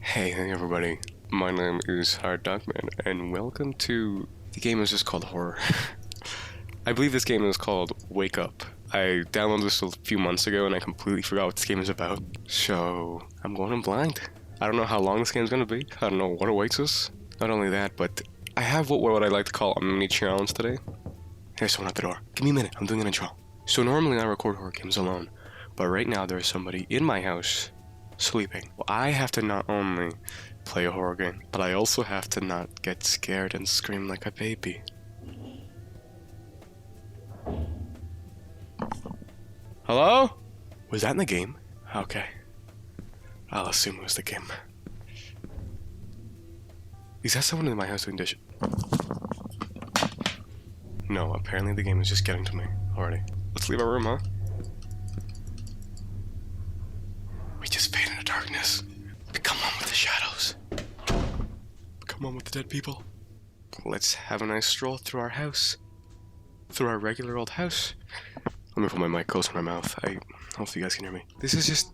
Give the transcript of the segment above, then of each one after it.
Hey everybody, my name is HardDuckMan, and welcome to... The game is just called Horror. I believe this game is called Wake Up. I downloaded this a few months ago and I completely forgot what this game is about. So, I'm going in blind. I don't know how long this game is going to be. I don't know what awaits us. Not only that, but I have what I like to call a mini challenge today. There's someone at the door. Give me a minute, I'm doing an intro. So normally I record horror games alone, but right now there's somebody in my house sleeping. Well, I have to not only play a horror game, but I also have to not get scared and scream like a baby. Hello? Was that in the game? Okay. I'll assume it was the game. Is that someone in my house doing dishes? No, apparently the game is just getting to me already. Let's leave our room, huh? We just fade into darkness. Become one with the shadows. Become one with the dead people. Let's have a nice stroll through our house. Through our regular old house. Let me put my mic close to my mouth. Hopefully you guys can hear me. This is just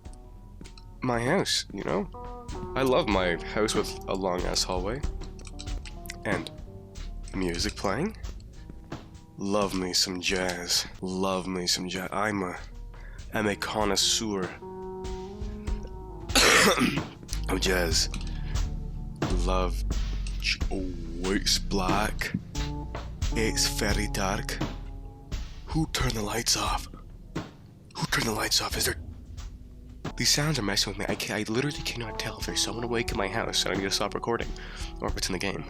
my house, you know? I love my house with a long-ass hallway. And music playing. Love me some jazz. Love me some jazz. I'm a connoisseur of jazz. Love. Oh, it's black. It's very dark. Who turned the lights off? Who turned the lights off? Is there... These sounds are messing with me. I literally cannot tell if there's someone awake in my house and I need to stop recording, or if it's in the game.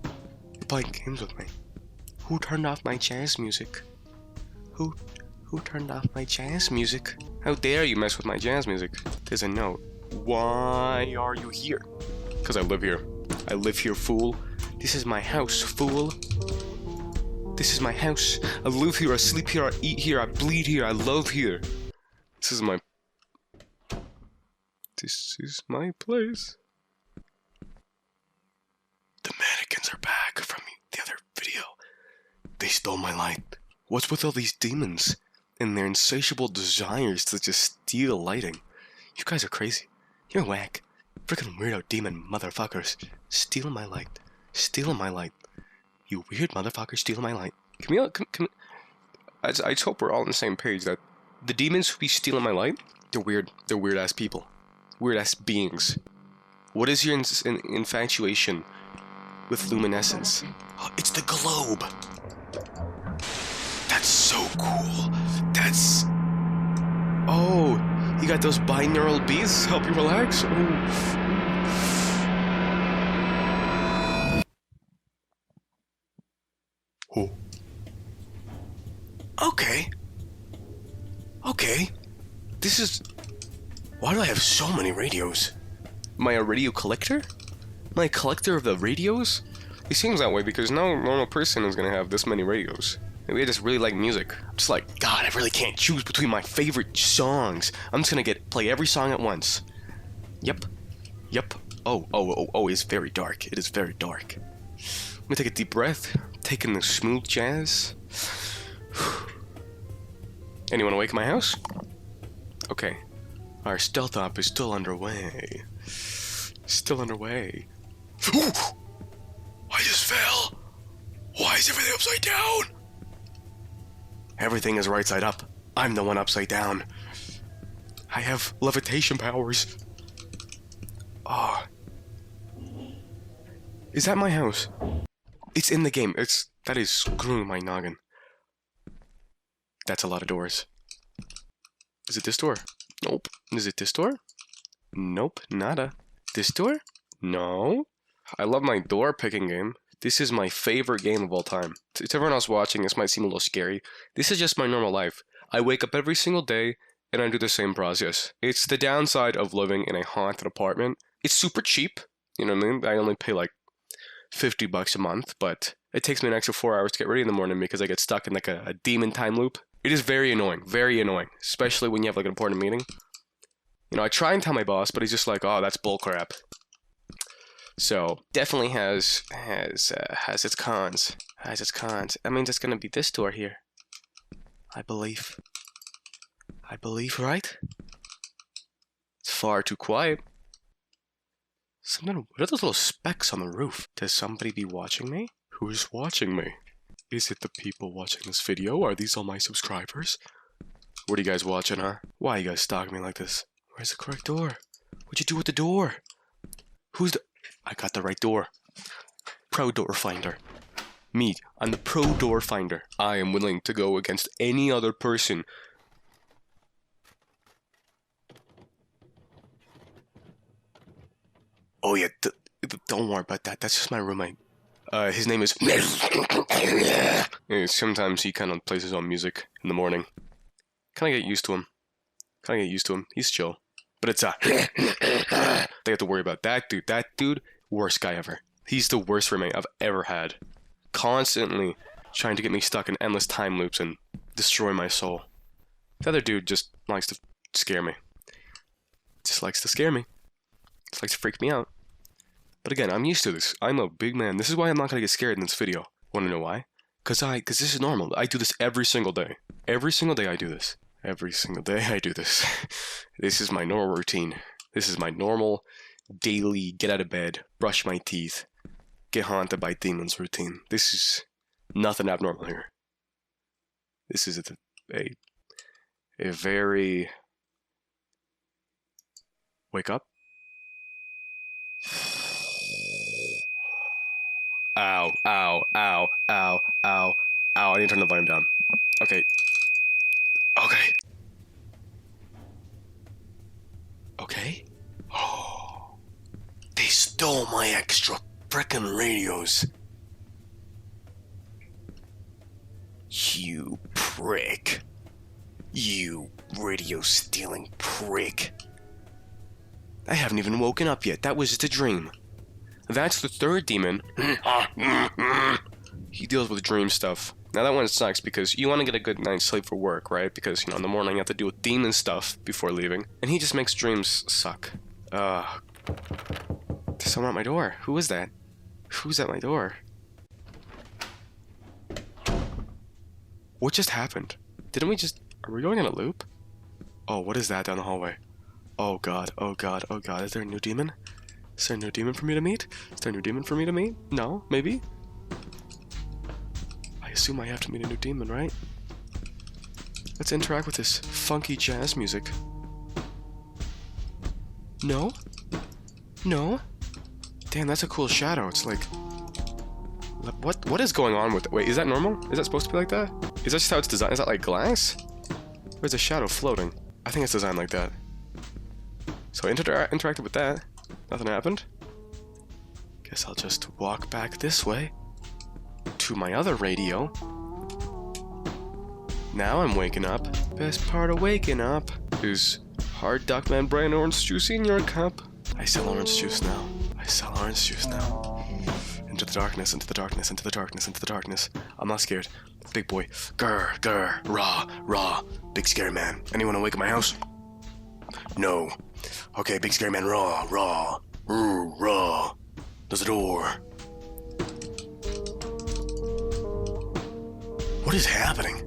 You're playing games with me. Who turned off my jazz music? Who turned off my jazz music? How dare you mess with my jazz music? There's a note. Why are you here? Because I live here. I live here, fool. This is my house, fool. This is my house. I live here, I sleep here, I eat here, I bleed here, I love here. This is my place. The mannequins are back from the other video. They stole my light. What's with all these demons and their insatiable desires to just steal lighting? You guys are crazy. You're whack. Freaking weirdo demon motherfuckers. Stealing my light. Stealing my light. You weird motherfucker stealing my light. I just hope we're all on the same page that the demons who be stealing my light, they're weird. They're weird ass people. Weird ass beings. What is your infatuation with luminescence? Oh, it's the globe. That's so cool. That's... Oh, you got those binaural beats help you relax? Ooh. Oh. Okay. This is... Why do I have so many radios? Am I a radio collector? Am I a collector of the radios? It seems that way because no normal person is gonna have this many radios. Maybe I just really like music. I'm just like, God, I really can't choose between my favorite songs. I'm just gonna play every song at once. Yep. Oh, it's very dark. It is very dark. Let me take a deep breath. Taking the smooth jazz. Anyone awake in my house? Okay. Our stealth op is still underway. Still underway. Ooh! I just fell! Why is everything upside down? Everything is right side up. I'm the one upside down. I have levitation powers. Ah. Oh. Is that my house? It's in the game. That is screwing my noggin. That's a lot of doors. Is it this door? Nope. Is it this door? Nope, nada. This door? No. I love my door picking game. This is my favorite game of all time. To everyone else watching, this might seem a little scary. This is just my normal life. I wake up every single day and I do the same process. It's the downside of living in a haunted apartment. It's super cheap. You know what I mean? I only pay like $50 a month, but it takes me an extra 4 hours to get ready in the morning because I get stuck in like a demon time loop. It is very annoying, especially when you have like an important meeting. You know, I try and tell my boss, but he's just like, oh, that's bullcrap. So definitely has its cons. That means it's gonna be this door here. I believe, right? It's far too quiet. What are those little specks on the roof? Does somebody be watching me? Who's watching me? Is it the people watching this video? Are these all my subscribers? What are you guys watching, huh? Why are you guys stalking me like this? Where's the correct door? What'd you do with the door? I got the right door. Pro door finder. Me, I'm the pro door finder. I am willing to go against any other person. Oh yeah, don't worry about that. That's just my roommate. His name is... Sometimes he kind of plays his own music in the morning. Kind of get used to him. He's chill. But it's they have to worry about that dude. That dude, worst guy ever. He's the worst roommate I've ever had. Constantly trying to get me stuck in endless time loops and destroy my soul. The other dude just likes to scare me. Just likes to scare me. Just likes to freak me out. But again, I'm used to this. I'm a big man. This is why I'm not gonna get scared in this video. Wanna know why? Cause this is normal. I do this every single day. Every single day I do this. Every single day I do this. This is my normal routine. This is my normal, daily, get out of bed, brush my teeth, get haunted by demons routine. This is nothing abnormal here. This is a very... Wake up. Ow, ow, ow, ow, ow, ow. I need to turn the volume down. Okay. Okay. Okay. Oh. They stole my extra frickin' radios. You prick. You radio-stealing prick. I haven't even woken up yet. That was just a dream. That's the third demon. He deals with dream stuff. Now that one sucks because you want to get a good night's sleep for work, right? Because, in the morning you have to deal with demon stuff before leaving. And he just makes dreams suck. There's someone at my door. Who is that? Who's at my door? What just happened? Didn't we just... Are we going in a loop? Oh, what is that down the hallway? Oh god, oh god, oh god. Is there a new demon? Is there a new demon for me to meet? Is there a new demon for me to meet? No? Maybe? I assume I have to meet a new demon, right? Let's interact with this funky jazz music. No? No? Damn, that's a cool shadow. It's like... What is going on with it? Wait, is that normal? Is that supposed to be like that? Is that just how it's designed? Is that like glass? Or is a shadow floating? I think it's designed like that. So I interacted with that. Nothing happened. Guess I'll just walk back this way to my other radio. Now I'm waking up. Best part of waking up is HardDuckMan brain orange juice in your cup. I sell orange juice now. I sell orange juice now. Into the darkness, into the darkness, into the darkness, into the darkness. I'm not scared. Big boy. Grr, grr, rah, rah. Big scary man. Anyone awake at my house? No. Okay, big scary man, raw, raw, raw. There's a door. What is happening?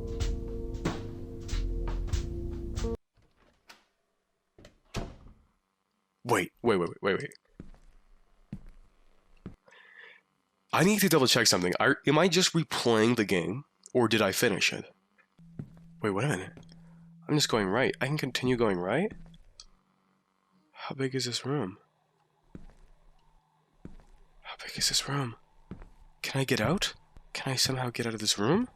Wait. I need to double check something. Am I just replaying the game, or did I finish it? Wait, wait a minute. I'm just going right. I can continue going right? How big is this room? How big is this room? Can I get out? Can I somehow get out of this room?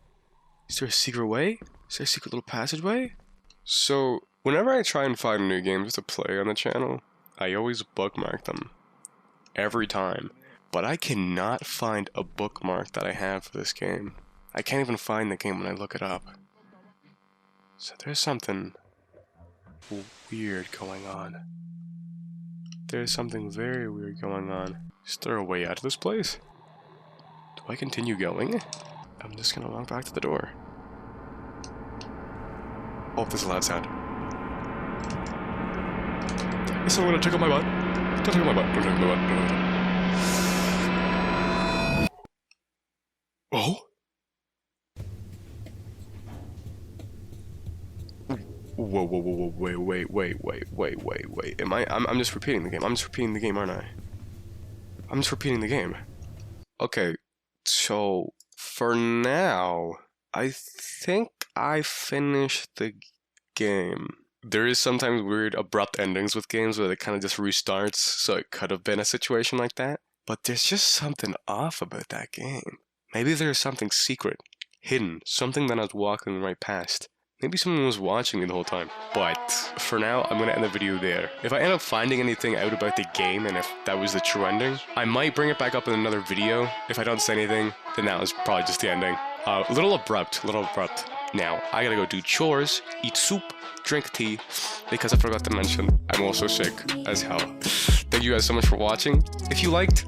Is there a secret way? Is there a secret little passageway? So, whenever I try and find new games to play on the channel, I always bookmark them. Every time. But I cannot find a bookmark that I have for this game. I can't even find the game when I look it up. So there's something weird going on. There's something very weird going on. Is there a way out of this place? Do I continue going? I'm just gonna walk back to the door. Oh, there's a loud sound. Is someone gonna tickle my butt? Don't tickle my butt. Don't tickle my butt. Don't tickle my butt. Oh? Whoa, wait. I'm just repeating the game. I'm just repeating the game, aren't I? I'm just repeating the game. Okay, so for now, I think I finished the game. There is sometimes weird abrupt endings with games where it kind of just restarts, so it could have been a situation like that. But there's just something off about that game. Maybe there's something secret, hidden, something that I was walking right past. Maybe someone was watching me the whole time. But for now, I'm going to end the video there. If I end up finding anything out about the game and if that was the true ending, I might bring it back up in another video. If I don't say anything, then that was probably just the ending. A little abrupt. Now, I gotta go do chores, eat soup, drink tea, because I forgot to mention, I'm also sick as hell. Thank you guys so much for watching. If you liked,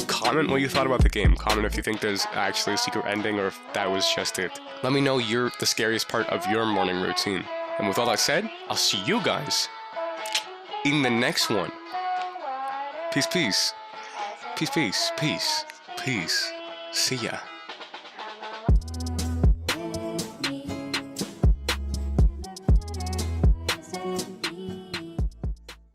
comment what you thought about the game. Comment if you think there's actually a secret ending or if that was just it. Let me know the scariest part of your morning routine. And with all that said, I'll see you guys in the next one. Peace, peace. Peace, peace, peace, peace. See ya.